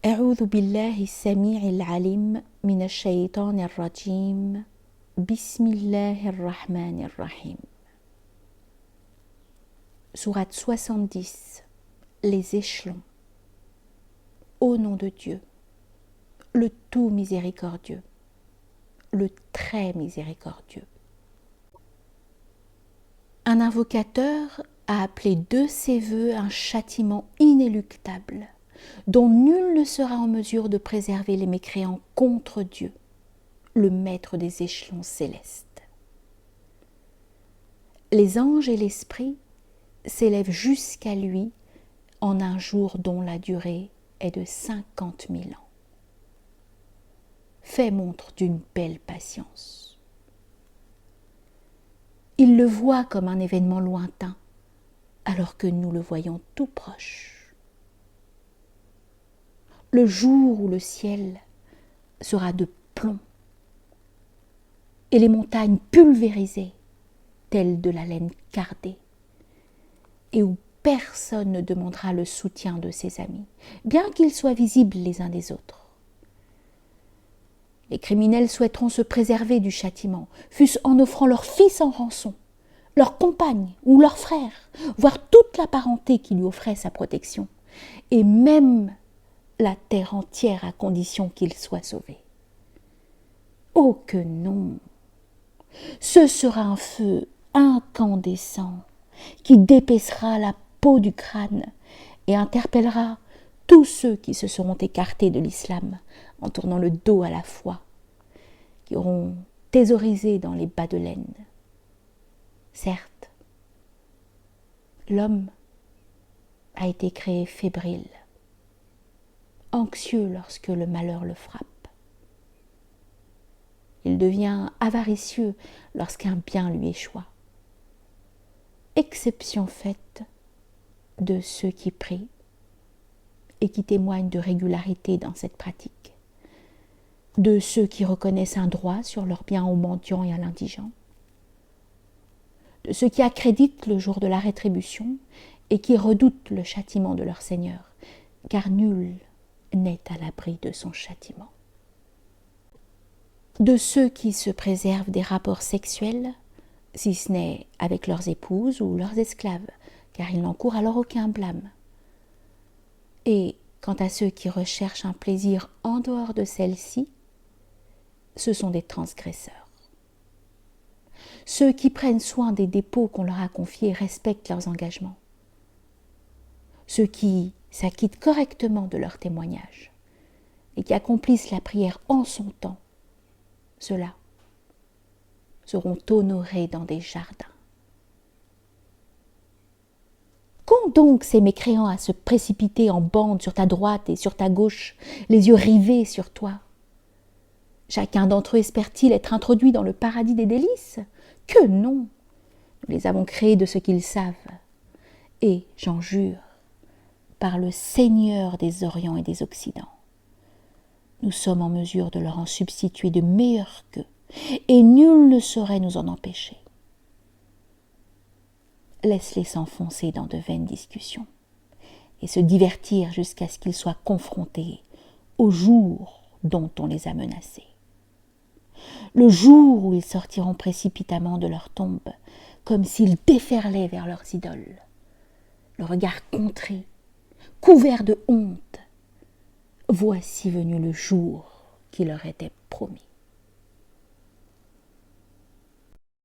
أعوذ بالله السميع العليم من الشيطان الرجيم بسم الله الرحمن الرحيم. Sourate 70. Les échelons. Au nom de Dieu, le tout miséricordieux, le très miséricordieux. Un invocateur a appelé de ses vœux un châtiment inéluctable, dont nul ne sera en mesure de préserver les mécréants contre Dieu, le maître des échelons célestes. Les anges et l'esprit s'élèvent jusqu'à lui en un jour dont la durée est de 50 000 ans. Fait montre d'une belle patience. Il le voit comme un événement lointain, alors que nous le voyons tout proche. Le jour où le ciel sera de plomb et les montagnes pulvérisées, telles de la laine cardée, et où personne ne demandera le soutien de ses amis, bien qu'ils soient visibles les uns des autres. Les criminels souhaiteront se préserver du châtiment, fût-ce en offrant leur fils en rançon, leur compagne ou leur frère, voire toute la parenté qui lui offrait sa protection, et même la terre entière à condition qu'il soit sauvé. Oh que non! Ce sera un feu incandescent qui d'épaissera la peau du crâne et interpellera tous ceux qui se seront écartés de l'islam en tournant le dos à la foi, qui auront thésaurisé dans les bas de laine. Certes, l'homme a été créé fébrile, anxieux lorsque le malheur le frappe. Il devient avaricieux lorsqu'un bien lui échoit. Exception faite de ceux qui prient et qui témoignent de régularité dans cette pratique, de ceux qui reconnaissent un droit sur leurs biens aux mendiants et à l'indigent, de ceux qui accréditent le jour de la rétribution et qui redoutent le châtiment de leur Seigneur, car nul n'est à l'abri de son châtiment. De ceux qui se préservent des rapports sexuels, si ce n'est avec leurs épouses ou leurs esclaves, car ils n'encourent alors aucun blâme. Et quant à ceux qui recherchent un plaisir en dehors de celle-ci, ce sont des transgresseurs. Ceux qui prennent soin des dépôts qu'on leur a confiés respectent leurs engagements. Ceux qui s'acquittent correctement de leur témoignage et qui accomplissent la prière en son temps, ceux-là seront honorés dans des jardins. Qu'ont donc ces mécréants à se précipiter en bande sur ta droite et sur ta gauche, les yeux rivés sur toi? Chacun d'entre eux espère-t-il être introduit dans le paradis des délices? Que non! Nous les avons créés de ce qu'ils savent. Et, j'en jure, par le Seigneur des Orients et des Occidents, nous sommes en mesure de leur en substituer de meilleurs qu'eux, et nul ne saurait nous en empêcher. Laisse-les s'enfoncer dans de vaines discussions et se divertir jusqu'à ce qu'ils soient confrontés au jour dont on les a menacés. Le jour où ils sortiront précipitamment de leur tombe, comme s'ils déferlaient vers leurs idoles, le regard contrit, couvert de honte. Voici venu le jour qui leur était promis.